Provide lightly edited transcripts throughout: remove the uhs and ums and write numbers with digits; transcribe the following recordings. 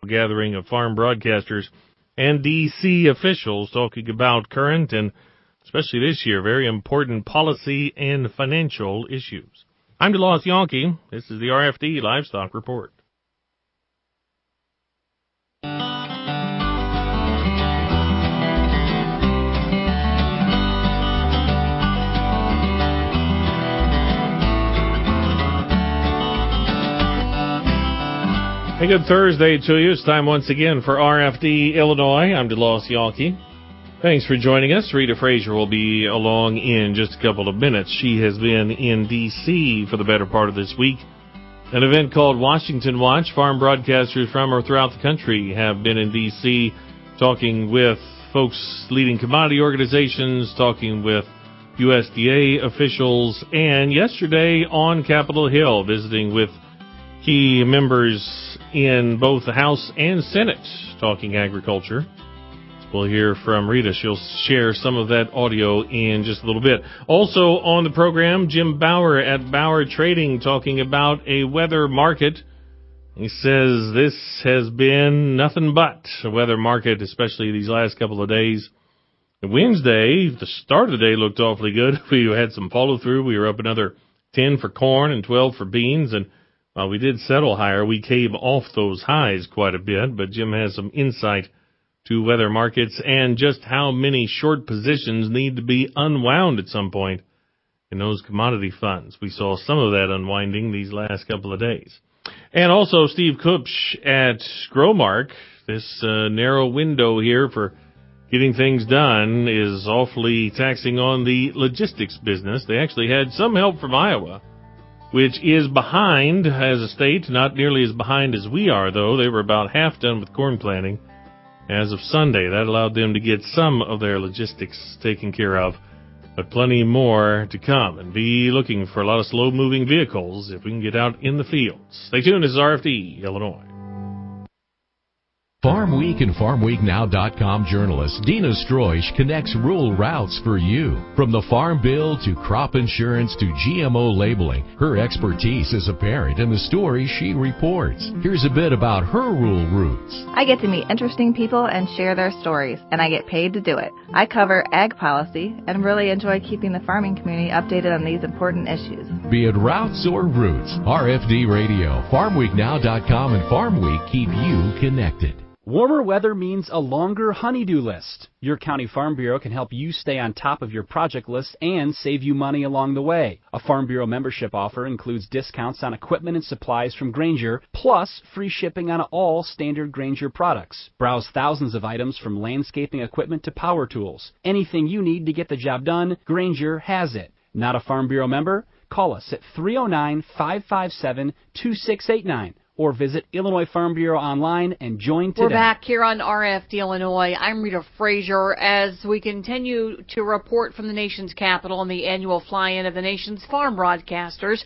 gathering of farm broadcasters and D.C. officials talking about current and, especially this year, very important policy and financial issues. I'm DeLoss Yankee. This is the RFD Livestock Report. A good Thursday to you. It's time once again for RFD Illinois. I'm DeLoss Yankee. Thanks for joining us. Rita Frazier will be along in just a couple of minutes. She has been in D.C. for the better part of this week. An event called Washington Watch. Farm broadcasters from or throughout the country have been in D.C. talking with folks leading commodity organizations, talking with USDA officials, and yesterday on Capitol Hill visiting with key members in both the House and Senate talking agriculture. We'll hear from Rita. She'll share some of that audio in just a little bit. Also on the program, Jim Bauer at Bauer Trading talking about a weather market. He says this has been nothing but a weather market, especially these last couple of days. Wednesday, the start of the day looked awfully good. We had some follow through. We were up another 10 for corn and 12 for beans, and while we did settle higher, we came off those highs quite a bit, but Jim has some insight to weather markets and just how many short positions need to be unwound at some point in those commodity funds. We saw some of that unwinding these last couple of days. And also Steve Kupsch at Growmark. This narrow window here for getting things done is awfully taxing on the logistics business. They actually had some help from Iowa, which is behind as a state, not nearly as behind as we are, though. They were about half done with corn planting as of Sunday. That allowed them to get some of their logistics taken care of, but plenty more to come. And be looking for a lot of slow-moving vehicles if we can get out in the fields. Stay tuned. This is RFD Illinois. Farm Week and FarmWeekNow.com journalist Dina Stroish connects rural routes for you. From the Farm Bill to crop insurance to GMO labeling, her expertise is apparent in the stories she reports. Here's a bit about her rural roots. I get to meet interesting people and share their stories, and I get paid to do it. I cover ag policy and really enjoy keeping the farming community updated on these important issues. Be it routes or roots, RFD Radio, FarmWeekNow.com, and Farm Week keep you connected. Warmer weather means a longer honey-do list. Your county farm bureau can help you stay on top of your project list and save you money along the way. A Farm Bureau membership offer includes discounts on equipment and supplies from Grainger, plus free shipping on all standard Grainger products. Browse thousands of items from landscaping equipment to power tools. Anything you need to get the job done, Grainger has it. Not a Farm Bureau member? Call us at 309-557-2689. Or visit Illinois Farm Bureau online and join today. We're back here on RFD Illinois. I'm Rita Frazier as we continue to report from the nation's capital and the annual fly-in of the nation's farm broadcasters.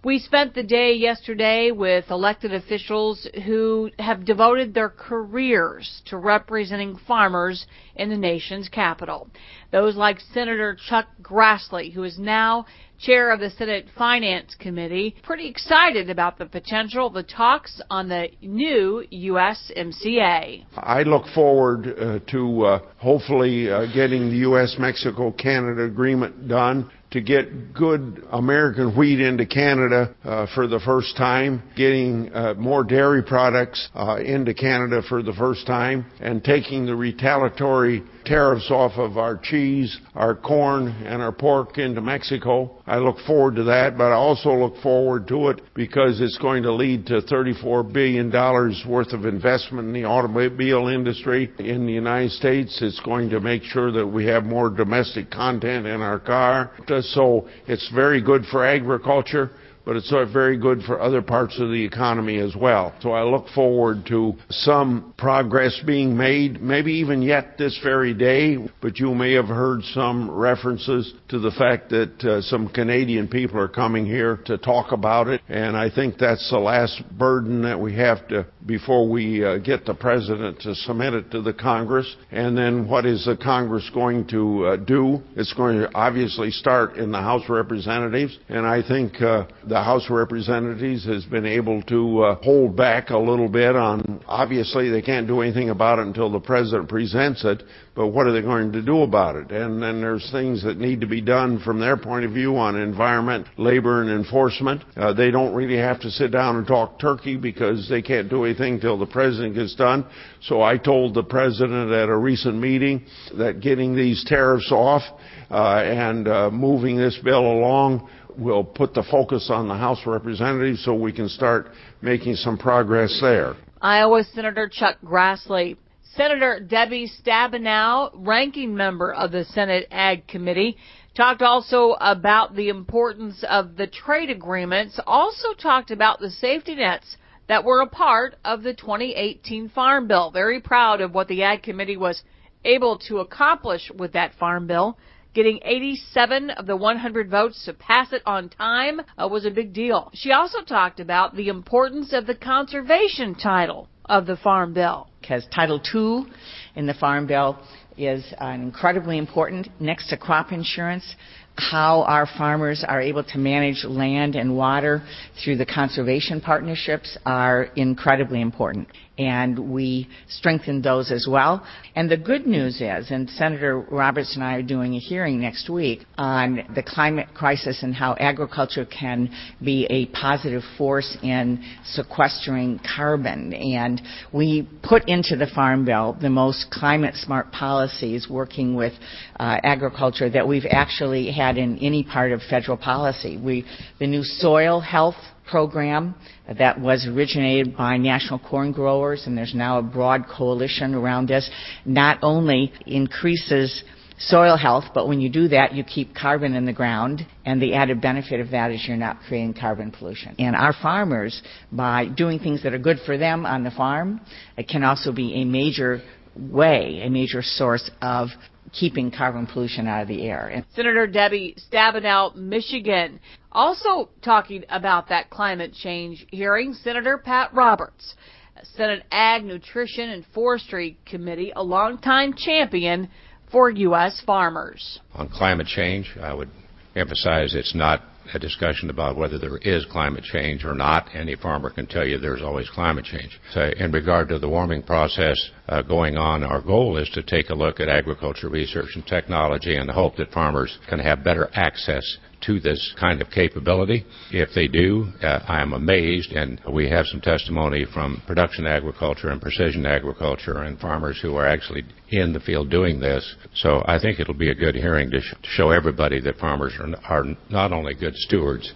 We spent the day yesterday with elected officials who have devoted their careers to representing farmers in the nation's capital. Those like Senator Chuck Grassley, who is now chair of the Senate Finance Committee, pretty excited about the potential of the talks on the new USMCA. I look forward to hopefully getting the U.S.-Mexico-Canada agreement done to get good American wheat into Canada for the first time, getting more dairy products into Canada for the first time, and taking the retaliatory tariffs off of our cheese, our corn, and our pork into Mexico. I look forward to that, but I also look forward to it because it's going to lead to $34 billion worth of investment in the automobile industry in the United States. It's going to make sure that we have more domestic content in our car. So it's very good for agriculture, but it's very good for other parts of the economy as well. So I look forward to some progress being made, maybe even yet this very day, but you may have heard some references to the fact that some Canadian people are coming here to talk about it, and I think that's the last burden that we have to, before we get the President to submit it to the Congress. And then what is the Congress going to do? It's going to obviously start in the House of Representatives, and I think the The House of Representatives has been able to hold back a little bit on, obviously they can't do anything about it until the President presents it, but what are they going to do about it? And then there's things that need to be done from their point of view on environment, labor, and enforcement. They don't really have to sit down and talk turkey because they can't do anything until the President gets done. So I told the President at a recent meeting that getting these tariffs off and moving this bill along will put the focus on the House of Representatives so we can start making some progress there. Iowa Senator Chuck Grassley. Senator Debbie Stabenow, ranking member of the Senate Ag Committee, talked also about the importance of the trade agreements, also talked about the safety nets that were a part of the 2018 Farm Bill. Very proud of what the Ag Committee was able to accomplish with that Farm Bill. Getting 87 of the 100 votes to pass it on time was a big deal. She also talked about the importance of the conservation title of the Farm Bill. Because Title II in the Farm Bill is incredibly important, next to crop insurance. How our farmers are able to manage land and water through the conservation partnerships are incredibly important. And we strengthened those as well. And the good news is, and Senator Roberts and I are doing a hearing next week on the climate crisis and how agriculture can be a positive force in sequestering carbon. And we put into the Farm Bill the most climate-smart policies working with agriculture that we've actually had in any part of federal policy. The new soil health program that was originated by national corn growers, and there's now a broad coalition around this, not only increases soil health, but when you do that, you keep carbon in the ground, and the added benefit of that is you're not creating carbon pollution. And our farmers, by doing things that are good for them on the farm, it can also be a major source of keeping carbon pollution out of the air. Senator Debbie Stabenow, Michigan, also talking about that climate change hearing. Senator Pat Roberts, Senate Ag, Nutrition, and Forestry Committee, a longtime champion for U.S. farmers. On climate change, I would emphasize it's not a discussion about whether there is climate change or not. Any farmer can tell you there's always climate change. So in regard to the warming process going on, our goal is to take a look at agriculture research and technology and hope that farmers can have better access to this kind of capability. If they do, I am amazed, and we have some testimony from production agriculture and precision agriculture and farmers who are actually in the field doing this. So I think it'll be a good hearing to show everybody that farmers are not only good stewards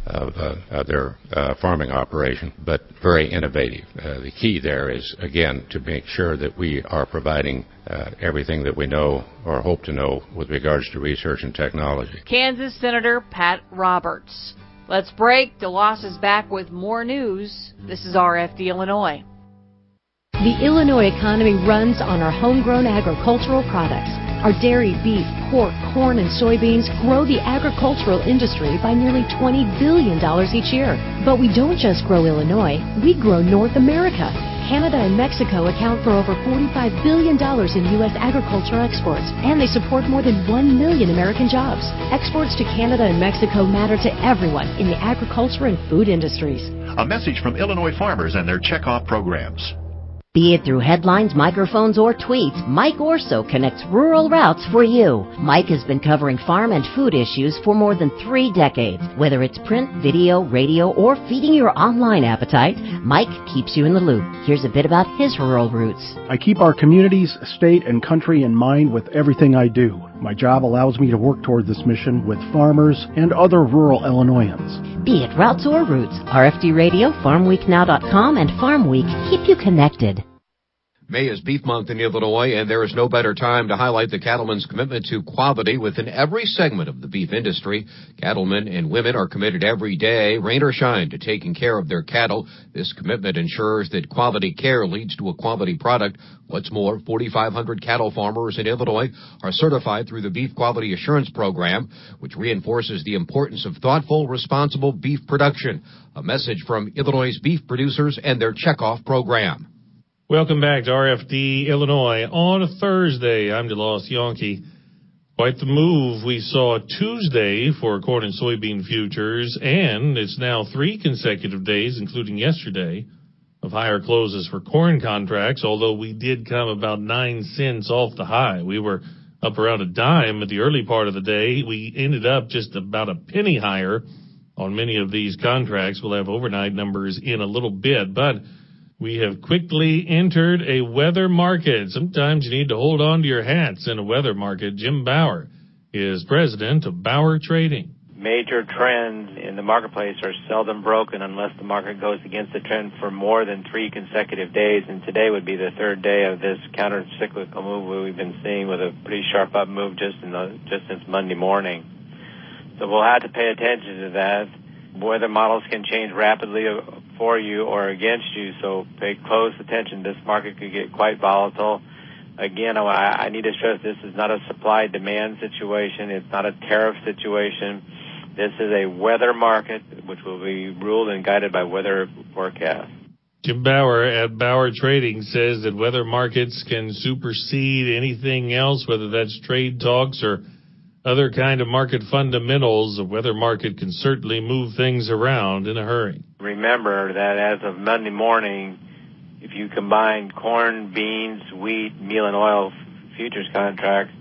of their farming operation, but very innovative. The key there is, again, to make sure that we are providing everything that we know or hope to know with regards to research and technology. Kansas Senator Pat Roberts. Let's break. DeLoss is back with more news. This is RFD Illinois. The Illinois economy runs on our homegrown agricultural products. Our dairy, beef, pork, corn, and soybeans grow the agricultural industry by nearly $20 billion each year. But we don't just grow Illinois, we grow North America. Canada and Mexico account for over $45 billion in U.S. agriculture exports, and they support more than 1 million American jobs. Exports to Canada and Mexico matter to everyone in the agriculture and food industries. A message from Illinois farmers and their checkoff programs. Be it through headlines, microphones, or tweets, Mike Orso connects rural routes for you. Mike has been covering farm and food issues for more than 3 decades. Whether it's print, video, radio, or feeding your online appetite, Mike keeps you in the loop. Here's a bit about his rural roots. I keep our communities, state, and country in mind with everything I do. My job allows me to work toward this mission with farmers and other rural Illinoisans. Be it routes or roots, RFD Radio, FarmWeekNow.com, and Farm Week keep you connected. May is Beef Month in Illinois, and there is no better time to highlight the cattlemen's commitment to quality within every segment of the beef industry. Cattlemen and women are committed every day, rain or shine, to taking care of their cattle. This commitment ensures that quality care leads to a quality product. What's more, 4,500 cattle farmers in Illinois are certified through the Beef Quality Assurance Program, which reinforces the importance of thoughtful, responsible beef production. A message from Illinois' beef producers and their checkoff program. Welcome back to RFD Illinois on a Thursday. I'm DeLoss Yankee. Quite the move we saw Tuesday for corn and soybean futures, and it's now 3 consecutive days, including yesterday, of higher closes for corn contracts, although we did come about 9 cents off the high. We were up around a dime at the early part of the day. We ended up just about a penny higher on many of these contracts. We'll have overnight numbers in a little bit, but we have quickly entered a weather market. Sometimes you need to hold on to your hats in a weather market. Jim Bauer is president of Bauer Trading. Major trends in the marketplace are seldom broken unless the market goes against the trend for more than 3 consecutive days, and today would be the 3rd day of this counter-cyclical move we've been seeing with a pretty sharp up move just since Monday morning. So we'll have to pay attention to that. Weather models can change rapidly for you or against you, so pay close attention. This market could get quite volatile. Again, I need to stress this is not a supply-demand situation. It's not a tariff situation. This is a weather market, which will be ruled and guided by weather forecasts. Jim Bauer at Bauer Trading says that weather markets can supersede anything else, whether that's trade talks or other kind of market fundamentals. A weather market can certainly move things around in a hurry. Remember that as of Monday morning, if you combine corn, beans, wheat, meal, and oil futures contracts,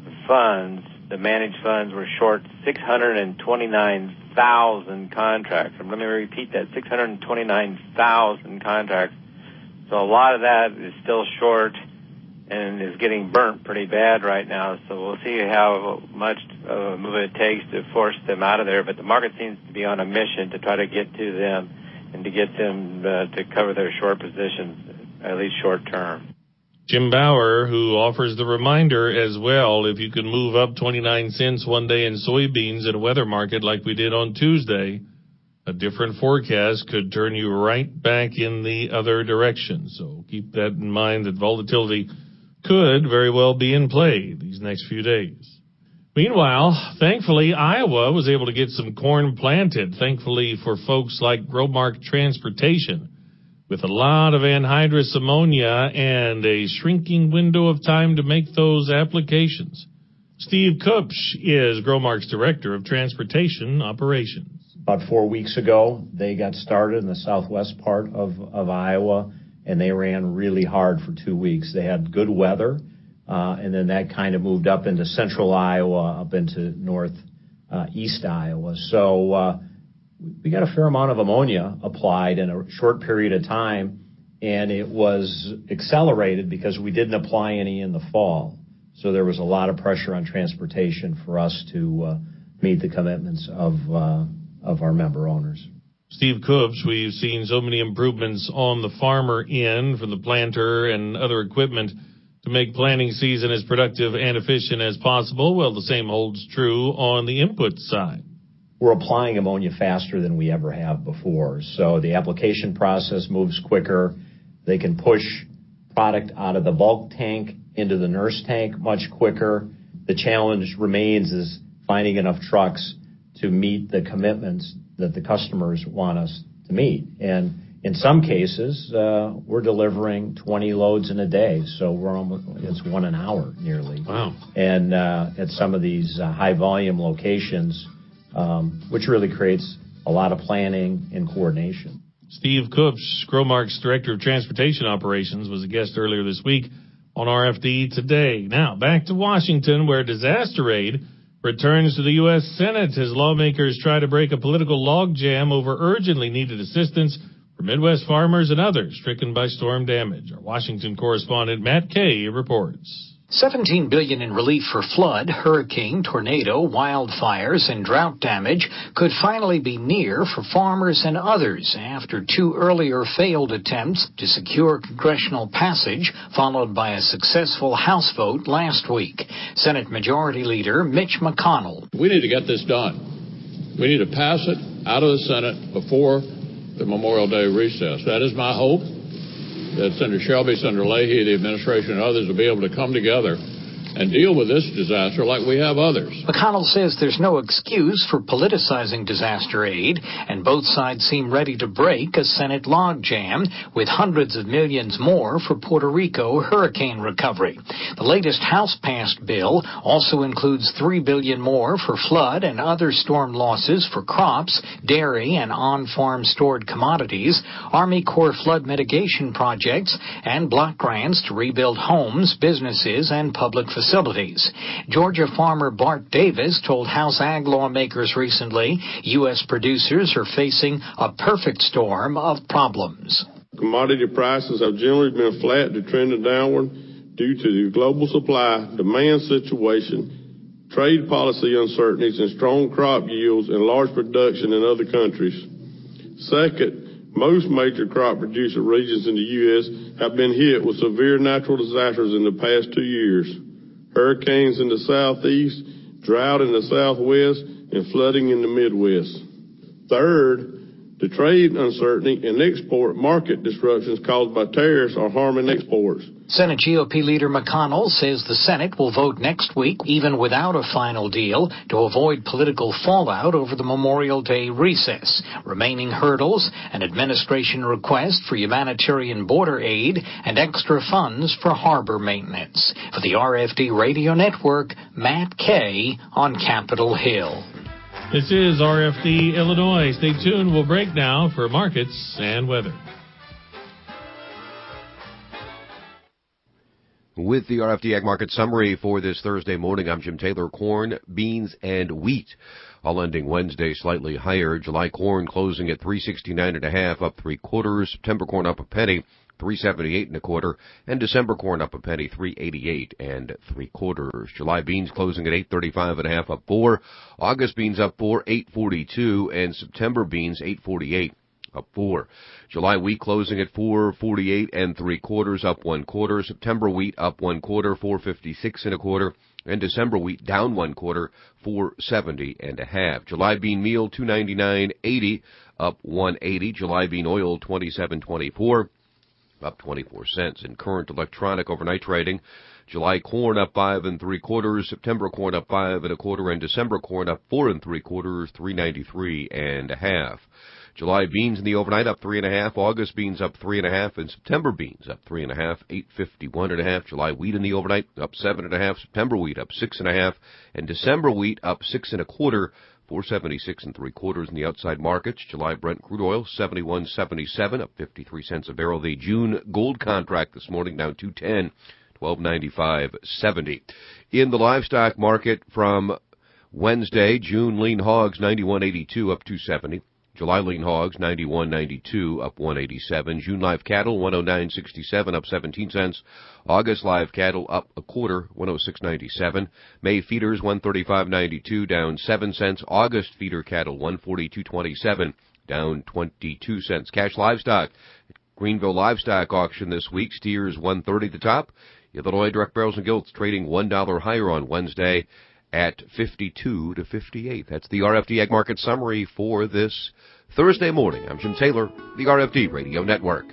the managed funds were short 629,000 contracts. And let me repeat that, 629,000 contracts. So a lot of that is still short and is getting burnt pretty bad right now. So we'll see how much of a move it takes to force them out of there. But the market seems to be on a mission to try to get to them and to get them to cover their short positions, at least short term. Jim Bauer, who offers the reminder as well, if you can move up 29 cents one day in soybeans in a weather market like we did on Tuesday, a different forecast could turn you right back in the other direction. So keep that in mind, that volatility could very well be in play these next few days. Meanwhile, thankfully, Iowa was able to get some corn planted, thankfully for folks like Growmark Transportation. With a lot of anhydrous ammonia and a shrinking window of time to make those applications. Steve Kupsch is Growmark's Director of Transportation Operations. About 4 weeks ago, they got started in the southwest part of Iowa, and they ran really hard for 2 weeks. They had good weather, and then that kind of moved up into central Iowa, up into northeast Iowa. So we got a fair amount of ammonia applied in a short period of time, and it was accelerated because we didn't apply any in the fall. So there was a lot of pressure on transportation for us to meet the commitments of our member owners. Steve Kupsch, we've seen so many improvements on the farmer end from the planter and other equipment to make planting season as productive and efficient as possible. Well, the same holds true on the input side. We're applying ammonia faster than we ever have before. So the application process moves quicker. They can push product out of the bulk tank into the nurse tank much quicker. The challenge remains is finding enough trucks to meet the commitments that the customers want us to meet. And in some cases, we're delivering 20 loads in a day. So it's 1 an hour nearly. Wow. And at some of these high volume locations, which really creates a lot of planning and coordination. Steve Kupsch, Growmark's Director of Transportation Operations, was a guest earlier this week on RFD Today. Now, back to Washington, where disaster aid returns to the U.S. Senate as lawmakers try to break a political logjam over urgently needed assistance for Midwest farmers and others stricken by storm damage. Our Washington correspondent Matt Kay reports. $17 billion in relief for flood, hurricane, tornado, wildfires, and drought damage could finally be near for farmers and others after 2 earlier failed attempts to secure congressional passage, followed by a successful House vote last week. Senate Majority Leader Mitch McConnell. We need to get this done. We need to pass it out of the Senate before the Memorial Day recess. That is my hope. That Senator Shelby, Senator Leahy, the administration, and others will be able to come together and deal with this disaster like we have others. McConnell says there's no excuse for politicizing disaster aid, and both sides seem ready to break a Senate logjam with hundreds of millions more for Puerto Rico hurricane recovery. The latest House-passed bill also includes $3 billion more for flood and other storm losses for crops, dairy, and on-farm stored commodities, Army Corps flood mitigation projects, and block grants to rebuild homes, businesses, and public facilities. Georgia farmer Bart Davis told House Ag lawmakers recently U.S. producers are facing a perfect storm of problems. Commodity prices have generally been flat to trending downward due to the global supply-demand situation, trade policy uncertainties, and strong crop yields and large production in other countries. Second, most major crop producer regions in the U.S. have been hit with severe natural disasters in the past 2 years. Hurricanes in the southeast, drought in the southwest, and flooding in the Midwest. Third, the trade uncertainty and export market disruptions caused by tariffs are harming exports. Senate GOP leader McConnell says the Senate will vote next week, even without a final deal, to avoid political fallout over the Memorial Day recess. Remaining hurdles, an administration request for humanitarian border aid, and extra funds for harbor maintenance. For the RFD Radio Network, Matt Kay on Capitol Hill. This is RFD Illinois. Stay tuned. We'll break now for markets and weather. With the RFD Ag Market Summary for this Thursday morning, I'm Jim Taylor. Corn, beans, and wheat all ending Wednesday slightly higher. July corn closing at $3.69.5, up 3/4. September corn up a penny, $3.78 1/4, and December corn up a penny, $3.88 3/4. July beans closing at $8.35.5, up 4. August beans up 4, $8.42, and September beans $8.48. Up 4. July wheat closing at $4.48 3/4, up 1/4. September wheat up 1/4, $4.56 1/4, and December wheat down 1/4, $4.70 1/2. July bean meal $2.99.80, up 1.80. July bean oil $27.24, up 24 cents. In current electronic overnight trading, July corn up 5 3/4, September corn up 5 1/4, and December corn up 4 3/4, $3.93 1/2. July beans in the overnight up 3 1/2, August beans up 3 1/2, and September beans up 3 1/2, $8.51 1/2. July wheat in the overnight up 7 1/2, September wheat up 6 1/2, and December wheat up 6 1/4, $4.76 3/4 in the outside markets. July Brent crude oil $71.77, up 53 cents a barrel. The June gold contract this morning down 210, $12.95.70. In the livestock market from Wednesday, June lean hogs 91.82, up 270. July lean hogs 91.92, up 187. June live cattle 109.67, up 17 cents. August live cattle up 1/4, 106.97. May feeders 135.92, down 7 cents. August feeder cattle 142.27, down 22 cents. Cash livestock at Greenville Livestock Auction this week. Steers 130 the top. Illinois direct barrels and gilts trading $1 higher on Wednesday at 52 to 58. That's the RFD Ag Market Summary for this Thursday morning. I'm Jim Taylor, the RFD Radio Network.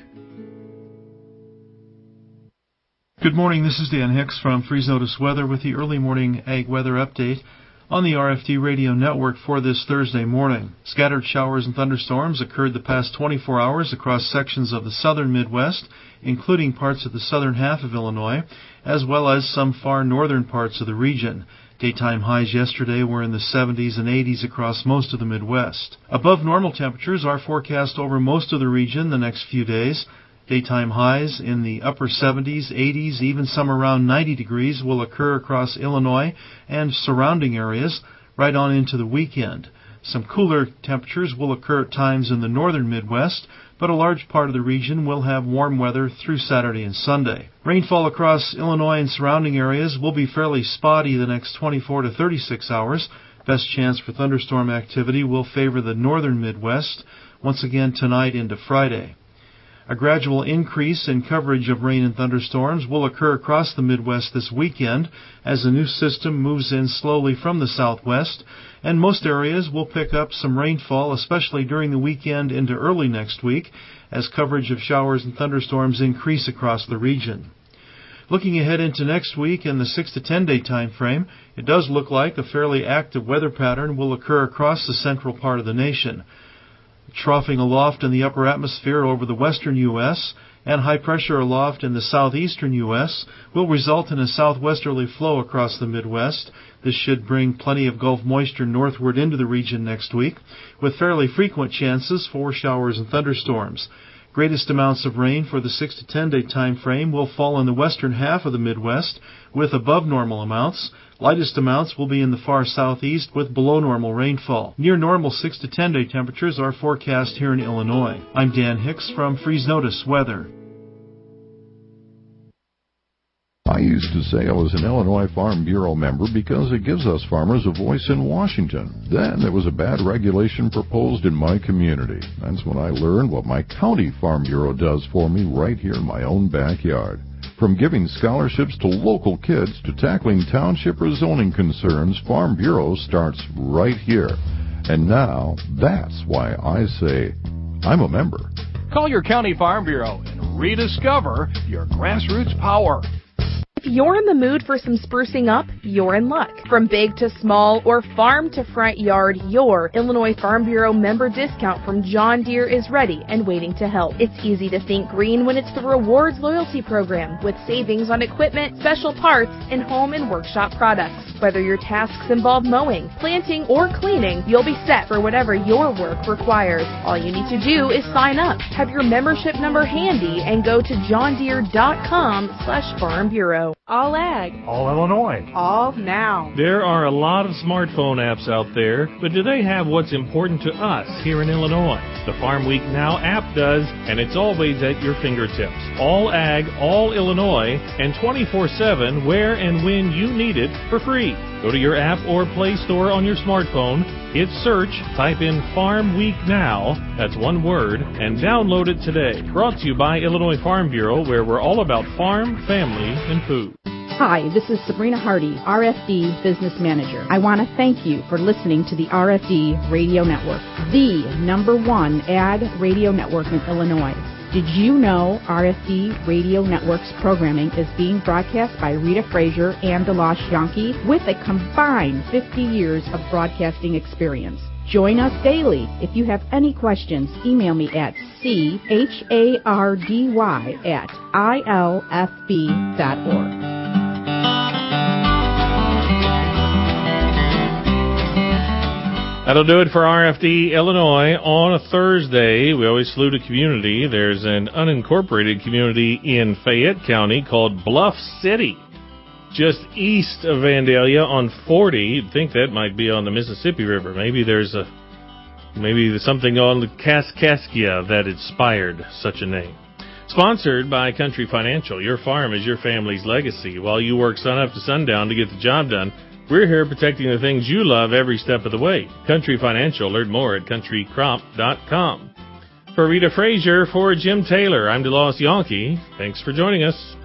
Good morning. This is Dan Hicks from Freeze Notice Weather with the early morning ag weather update on the RFD Radio Network for this Thursday morning. Scattered showers and thunderstorms occurred the past 24 hours across sections of the southern Midwest, including parts of the southern half of Illinois, as well as some far northern parts of the region. Daytime highs yesterday were in the 70s and 80s across most of the Midwest. Above normal temperatures are forecast over most of the region the next few days. Daytime highs in the upper 70s, 80s, even some around 90 degrees will occur across Illinois and surrounding areas right on into the weekend. Some cooler temperatures will occur at times in the northern Midwest, but a large part of the region will have warm weather through Saturday and Sunday. Rainfall across Illinois and surrounding areas will be fairly spotty the next 24 to 36 hours. Best chance for thunderstorm activity will favor the northern Midwest once again tonight into Friday. A gradual increase in coverage of rain and thunderstorms will occur across the Midwest this weekend as a new system moves in slowly from the southwest, and most areas will pick up some rainfall, especially during the weekend into early next week, as coverage of showers and thunderstorms increase across the region. Looking ahead into next week in the 6 to 10 day time frame, it does look like a fairly active weather pattern will occur across the central part of the nation. Troughing aloft in the upper atmosphere over the western U.S. and high pressure aloft in the southeastern U.S. will result in a southwesterly flow across the Midwest. This should bring plenty of Gulf moisture northward into the region next week, with fairly frequent chances for showers and thunderstorms. Greatest amounts of rain for the 6 to 10 day time frame will fall in the western half of the Midwest with above normal amounts. Lightest amounts will be in the far southeast with below normal rainfall. Near normal 6 to 10 day temperatures are forecast here in Illinois. I'm Dan Hicks from Freeze Notice Weather. I used to say I was an Illinois Farm Bureau member because it gives us farmers a voice in Washington. Then there was a bad regulation proposed in my community. That's when I learned what my county Farm Bureau does for me right here in my own backyard. From giving scholarships to local kids to tackling township or zoning concerns, Farm Bureau starts right here. And now, that's why I say I'm a member. Call your county Farm Bureau and rediscover your grassroots power. If you're in the mood for some sprucing up, you're in luck. From big to small or farm to front yard, your Illinois Farm Bureau member discount from John Deere is ready and waiting to help. It's easy to think green when it's the Rewards Loyalty Program with savings on equipment, special parts, and home and workshop products. Whether your tasks involve mowing, planting, or cleaning, you'll be set for whatever your work requires. All you need to do is sign up, have your membership number handy, and go to johndeere.com/Farm Bureau. All ag. All Illinois. All now. There are a lot of smartphone apps out there, but do they have what's important to us here in Illinois? The Farm Week Now app does, and it's always at your fingertips. All ag, all Illinois, and 24/7 where and when you need it for free. Go to your app or Play Store on your smartphone, hit search, type in Farm Week Now, that's one word, and download it today. Brought to you by Illinois Farm Bureau, where we're all about farm, family, and food. Hi, this is Sabrina Hardy, RFD Business Manager. I want to thank you for listening to the RFD Radio Network, the #1 ag radio network in Illinois. Did you know RFD Radio Network's programming is being broadcast by Rita Frazier and DeLosh Yankee with a combined 50 years of broadcasting experience? Join us daily. If you have any questions, email me at chardy@ilfb.org. That'll do it for RFD Illinois on a Thursday. We always salute a community. There's an unincorporated community in Fayette County called Bluff City, just east of Vandalia on 40. You'd think that might be on the Mississippi River. Maybe there's something on the Kaskaskia that inspired such a name. Sponsored by Country Financial. Your farm is your family's legacy. While you work sun up to sundown to get the job done, we're here protecting the things you love every step of the way. Country Financial. Learn more at countrycrop.com. For Rita Frazier, for Jim Taylor, I'm DeLoss Yankee. Thanks for joining us.